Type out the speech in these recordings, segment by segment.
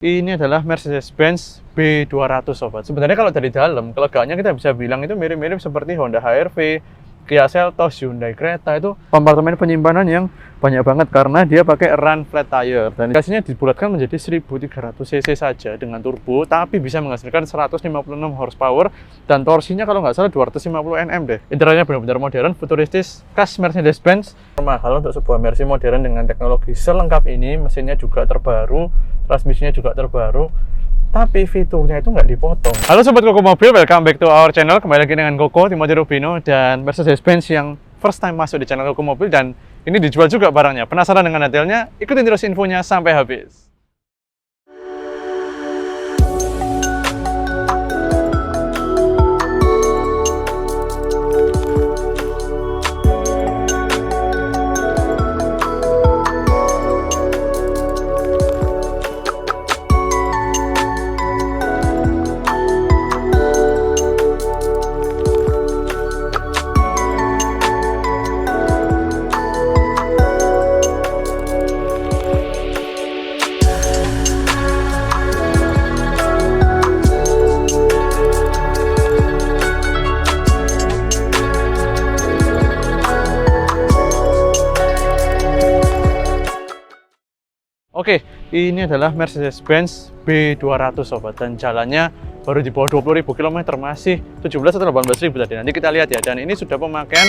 Ini adalah Mercedes-Benz B200 sobat. Sebenarnya kalau dari dalam, kelegaannya kita bisa bilang itu mirip-mirip seperti Honda HR-V, Kia Seltos, Hyundai Creta. Itu kompartemen penyimpanan yang banyak banget karena dia pakai run flat tire. Dan kasihnya dibulatkan menjadi 1300 cc saja dengan turbo, tapi bisa menghasilkan 156 horsepower dan torsinya kalau nggak salah 250 Nm deh. Interiornya benar-benar modern, futuristis, khas Mercedes-Benz. Mahal untuk sebuah Mercy modern dengan teknologi selengkap ini, mesinnya juga terbaru, transmisinya juga terbaru, tapi fiturnya itu nggak dipotong. Halo Sobat Koko Mobil, welcome back to our channel. Kembali lagi dengan Koko, Timothy Rubino, dan Mercedes-Benz yang first time masuk di channel Koko Mobil. Dan ini dijual juga barangnya. Penasaran dengan detailnya? Ikutin terus infonya sampai habis. Oke, ini adalah Mercedes-Benz B200 sobat, dan jalannya baru di bawah 20.000 km, masih 17 atau 18.000 tadi. Nanti kita lihat ya. Dan ini sudah pemakaian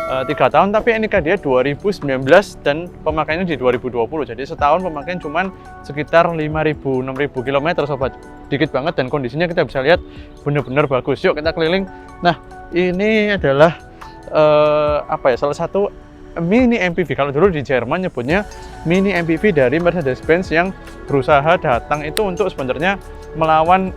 3 tahun, tapi NIK dia 2019 dan pemakaiannya di 2020. Jadi setahun pemakaian cuman sekitar 5.000-6.000 km sobat. Dikit banget, dan kondisinya kita bisa lihat benar-benar bagus. Yuk kita keliling. Nah, ini adalah salah satu mini MPV. Kalau dulu di Jerman nyebutnya mini MPV dari Mercedes-Benz yang berusaha datang itu untuk sebenarnya melawan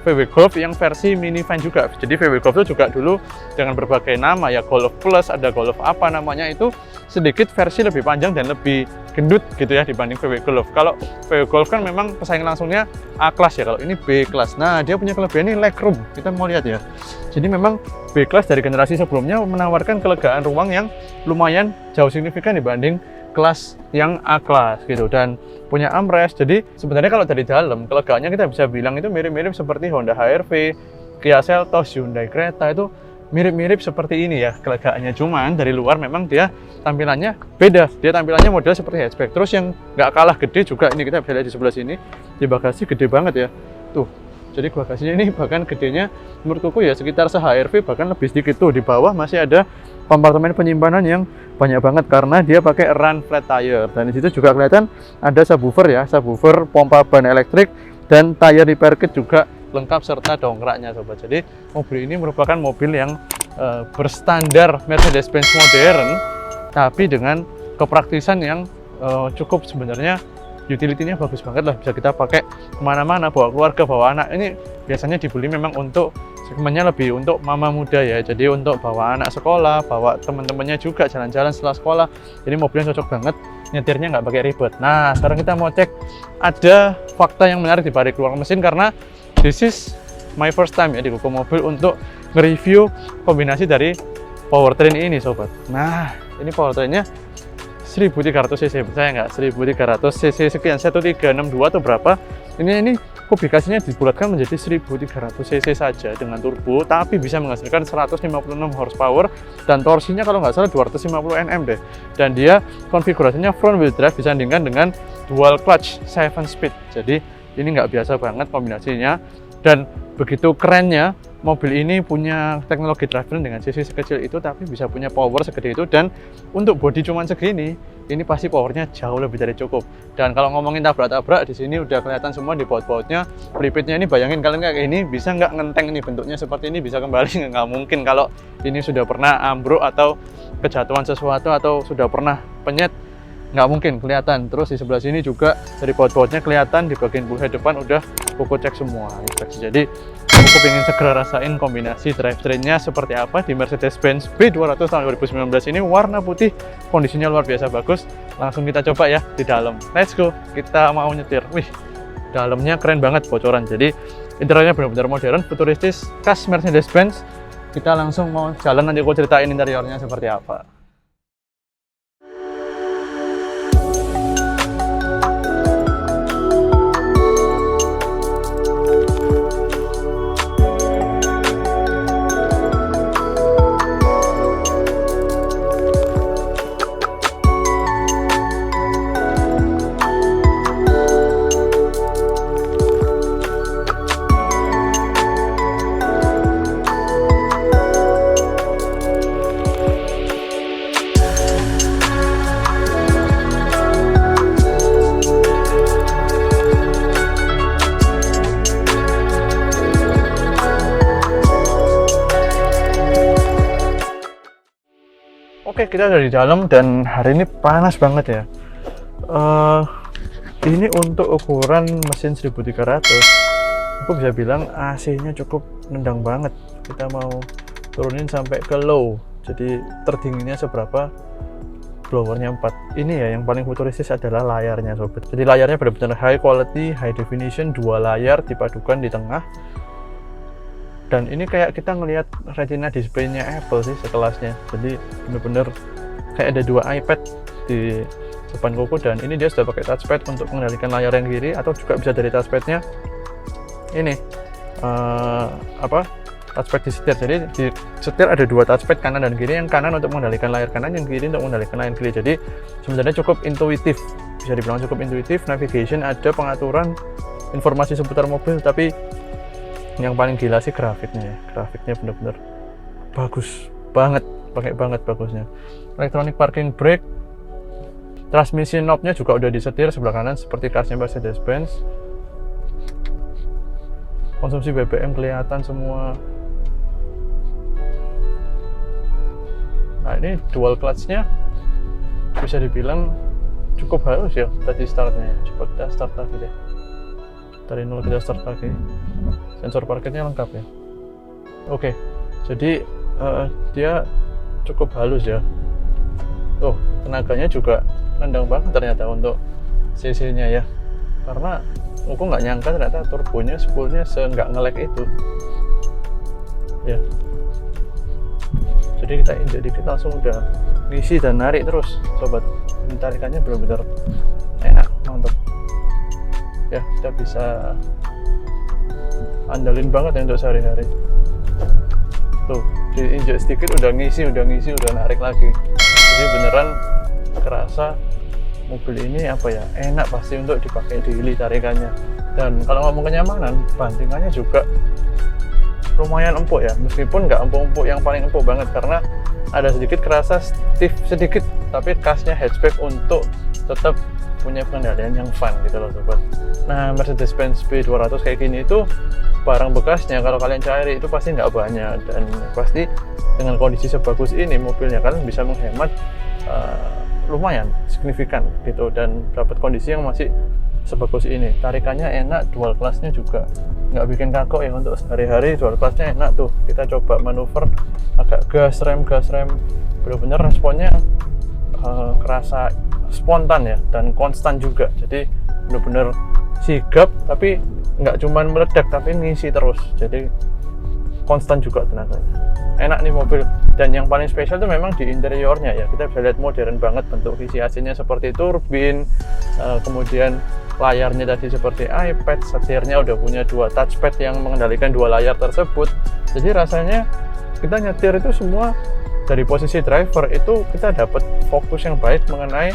VW Golf yang versi minivan juga. Jadi VW Golf itu juga dulu dengan berbagai nama ya, Golf Plus, ada Golf apa namanya, itu sedikit versi lebih panjang dan lebih gendut gitu ya dibanding VW Golf. Kalau VW Golf kan memang pesaing langsungnya A-Class ya, kalau ini B-Class. Nah, dia punya kelebihan ini legroom. Kita mau lihat ya. Jadi memang B-Class dari generasi sebelumnya menawarkan kelegaan ruang yang lumayan jauh signifikan dibanding kelas yang A-Class gitu, dan punya armrest. Jadi sebenarnya kalau dari dalam, kelegaannya kita bisa bilang itu mirip-mirip seperti Honda HR-V, Kia Seltos, Hyundai Creta. Itu mirip-mirip seperti ini ya kelegaannya. Cuman dari luar memang dia tampilannya beda. Dia tampilannya model seperti hatchback. Terus yang nggak kalah gede juga, ini kita bisa lihat di sebelah sini, di bagasi gede banget ya. Tuh, jadi bagasinya ini bahkan gedenya menurutku ya sekitar se-HR-V, bahkan lebih sedikit. Tuh di bawah masih ada kompartemen penyimpanan yang banyak banget karena dia pakai run flat tire. Dan di situ juga kelihatan ada subwoofer ya, subwoofer, pompa ban elektrik, dan tire repair kit juga lengkap serta dongkraknya sobat. Jadi mobil ini merupakan mobil yang berstandar Mercedes-Benz modern, tapi dengan kepraktisan yang cukup sebenarnya. Utility-nya bagus banget lah, bisa kita pakai kemana-mana, bawa keluarga, bawa anak. Ini biasanya dibeli memang untuk segmennya lebih untuk mama muda ya, jadi untuk bawa anak sekolah, bawa teman-temannya juga jalan-jalan setelah sekolah. Jadi mobilnya cocok banget, nyetirnya nggak pakai ribet. Nah, sekarang kita mau cek ada fakta yang menarik di balik ruang mesin, karena this is my first time ya di Koko Mobil untuk nge-review kombinasi dari powertrain ini sobat. Nah, ini powertrainnya 1300 cc, percaya nggak? 1300 cc sekian, 1362 atau berapa. Ini kubikasinya dibulatkan menjadi 1300 cc saja dengan turbo, tapi bisa menghasilkan 156 horsepower dan torsinya kalau nggak salah 250 Nm deh. Dan dia konfigurasinya front wheel drive disandingkan dengan dual clutch 7 speed. Jadi ini nggak biasa banget kombinasinya, dan begitu kerennya mobil ini punya teknologi drivetrain dengan cc sekecil itu, tapi bisa punya power segede itu. Dan untuk bodi cuman segini, ini pasti powernya jauh lebih dari cukup. Dan kalau ngomongin tabrak-tabrak, di sini udah kelihatan semua di baut-bautnya. Pelipitnya ini bayangin kalian kayak ini, bisa nggak ngenteng ini, bentuknya seperti ini, bisa kembali nggak mungkin kalau ini sudah pernah ambruk atau kejatuhan sesuatu atau sudah pernah penyet, nggak mungkin kelihatan. Terus di sebelah sini juga dari baut-bautnya kelihatan, di bagian bullhead depan udah Koko cek semua inspeksi. Jadi aku pengen segera rasain kombinasi drivetrainnya seperti apa di Mercedes-Benz B200 tahun 2019 ini, warna putih, kondisinya luar biasa bagus. Langsung kita coba ya di dalam. Let's go, kita mau nyetir. Wih, dalamnya keren banget, bocoran. Jadi interiornya benar-benar modern, futuristis, khas Mercedes-Benz. Kita langsung mau jalan, nanti aku ceritain interiornya seperti apa. Oke, kita udah di dalam dan hari ini panas banget ya. Ini untuk ukuran mesin 1300, aku bisa bilang AC-nya cukup nendang banget. Kita mau turunin sampai ke low, jadi terdinginnya seberapa, blowernya 4. Ini ya yang paling futuristis adalah layarnya sobat. Jadi layarnya benar-benar high quality, high definition, 2 layar dipadukan di tengah. Dan ini kayak kita ngelihat retina display-nya Apple sih sekelasnya. Jadi benar-benar kayak ada 2 iPad di depan koko, dan ini dia sudah pakai touchpad untuk mengendalikan layar yang kiri, atau juga bisa dari touchpadnya ini touchpad di setir. Jadi di setir ada 2 touchpad, kanan dan kiri. Yang kanan untuk mengendalikan layar kanan, yang kiri untuk mengendalikan layar kiri. Jadi sebenarnya cukup intuitif, bisa dibilang cukup intuitif. Navigation ada, pengaturan informasi seputar mobil, tapi yang paling gila sih grafiknya ya. Grafiknya bener-bener bagus banget, pakai banget bagusnya. Electronic parking brake, transmission knob-nya juga udah disetir sebelah kanan seperti khasnya Mercedes-Benz. Konsumsi BBM kelihatan semua. Nah, ini dual clutch-nya bisa dibilang cukup halus ya tadi startnya. Coba kita start lagi deh. Dari 0 kita start lagi. Sensor parkirnya lengkap ya. Oke, jadi dia cukup halus ya. Tuh, tenaganya juga nendang banget ternyata untuk cc-nya ya. Karena aku nggak nyangka ternyata turbonya spoolnya nggak nge-lag itu. Ya. Jadi kita injek dikit langsung udah ngisi dan narik terus, sobat. Ini tarikannya benar-benar enak, mantap. Ya, kita bisa andalin banget ya untuk sehari-hari. Tuh, diinjek sedikit udah ngisi, udah narik lagi. Jadi beneran kerasa mobil ini apa ya, enak pasti untuk dipakai daily tarikannya. Dan kalau ngomong kenyamanan, bantingannya juga lumayan empuk ya, meskipun nggak empuk-empuk yang paling empuk banget, karena ada sedikit kerasa stiff sedikit, tapi khasnya hatchback untuk tetap punya pengendalian yang fun gitu loh sobat. Nah, Mercedes-Benz B200 kayak gini itu barang bekasnya kalau kalian cari itu pasti nggak banyak, dan pasti dengan kondisi sebagus ini mobilnya kalian bisa menghemat lumayan signifikan gitu, dan dapat kondisi yang masih sebagus ini. Tarikannya enak, dual clutch-nya juga nggak bikin kaku ya untuk sehari-hari. Dual clutch-nya enak tuh, kita coba manuver agak gas rem bener-bener responnya kerasa spontan ya, dan konstan juga. Jadi bener-bener sigap, tapi nggak cuman meledak tapi ngisi terus, jadi konstan juga tenaganya. Enak nih mobil. Dan yang paling spesial itu memang di interiornya ya, kita bisa lihat modern banget bentuk isi AC-nya seperti turbin, kemudian layarnya tadi seperti iPad, setirnya udah punya 2 touchpad yang mengendalikan 2 layar tersebut. Jadi rasanya kita nyetir itu semua dari posisi driver itu kita dapat fokus yang baik mengenai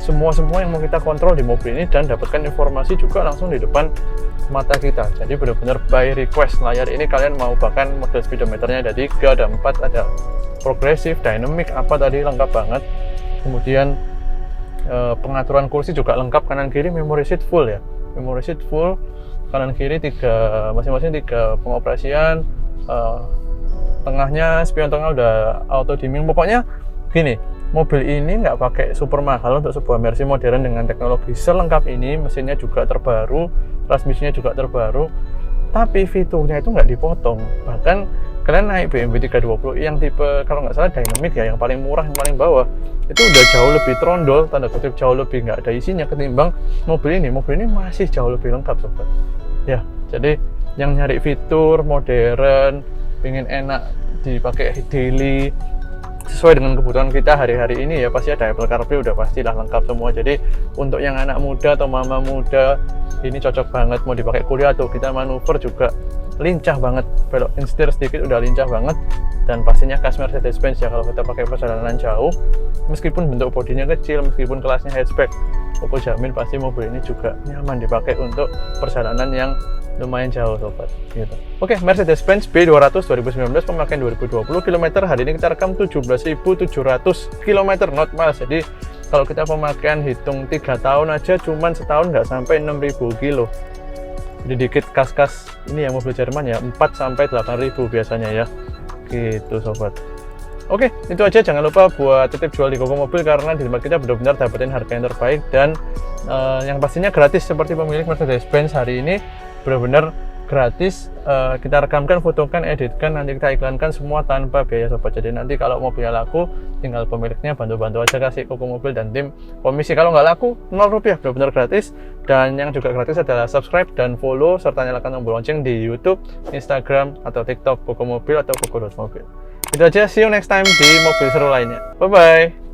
semua yang mau kita kontrol di mobil ini, dan dapatkan informasi juga langsung di depan mata kita. Jadi benar-benar by request. Layar ini kalian mau bahkan model speedometernya ada 3, ada 4, ada progresif, dynamic, apa tadi lengkap banget. Kemudian pengaturan kursi juga lengkap, kanan kiri memory seat full ya, memory seat full, kanan kiri masing-masing 3 pengoperasian, tengahnya spion tengah udah auto dimming. Pokoknya gini, mobil ini nggak pakai super mahal untuk sebuah Mercy modern dengan teknologi selengkap ini. Mesinnya juga terbaru, transmisinya juga terbaru, tapi fiturnya itu nggak dipotong. Bahkan kalian naik BMW 320 yang tipe kalau nggak salah dynamic ya, yang paling murah, yang paling bawah, itu udah jauh lebih trondol, tanda kutip jauh lebih nggak ada isinya ketimbang mobil ini. Mobil ini masih jauh lebih lengkap sobat ya. Jadi yang nyari fitur modern, pengen enak dipakai daily sesuai dengan kebutuhan kita hari-hari ini ya, pasti ada Apple CarPlay, udah pastilah lengkap semua. Jadi untuk yang anak muda atau mama muda ini cocok banget, mau dipakai kuliah atau kita manuver juga lincah banget, belokin setir sedikit udah lincah banget. Dan pastinya khas Mercedes-Benz ya kalau kita pakai perjalanan jauh, meskipun bentuk bodinya kecil, meskipun kelasnya hatchback, aku jamin pasti mobil ini juga nyaman dipakai untuk perjalanan yang lumayan jauh sobat gitu. Oke, Mercedes-Benz B200 2019, pemakaian 2020 km. Hari ini kita rekam 17.700 km not miles. Jadi kalau kita pemakaian hitung 3 tahun aja, cuman setahun nggak sampai 6.000 kilo. Jadi dikit kas-kas ini ya mobil Jerman ya, 4 sampai 8.000 biasanya ya gitu sobat. Oke, itu aja. Jangan lupa buat titip jual di Koko Mobil karena di tempat kita benar-benar dapetin harga yang terbaik dan yang pastinya gratis seperti pemilik Mercedes-Benz hari ini benar-benar gratis. Kita rekamkan, fotokan, editkan, nanti kita iklankan semua tanpa biaya sobat. Jadi nanti kalau mobilnya laku tinggal pemiliknya bantu-bantu aja kasih Koko Mobil dan tim komisi. Kalau nggak laku 0 rupiah, benar-benar gratis. Dan yang juga gratis adalah subscribe dan follow serta nyalakan tombol lonceng di YouTube, Instagram atau TikTok Koko Mobil atau Koko.mobil. Itu aja, see you next time di mobil seru lainnya. Bye bye.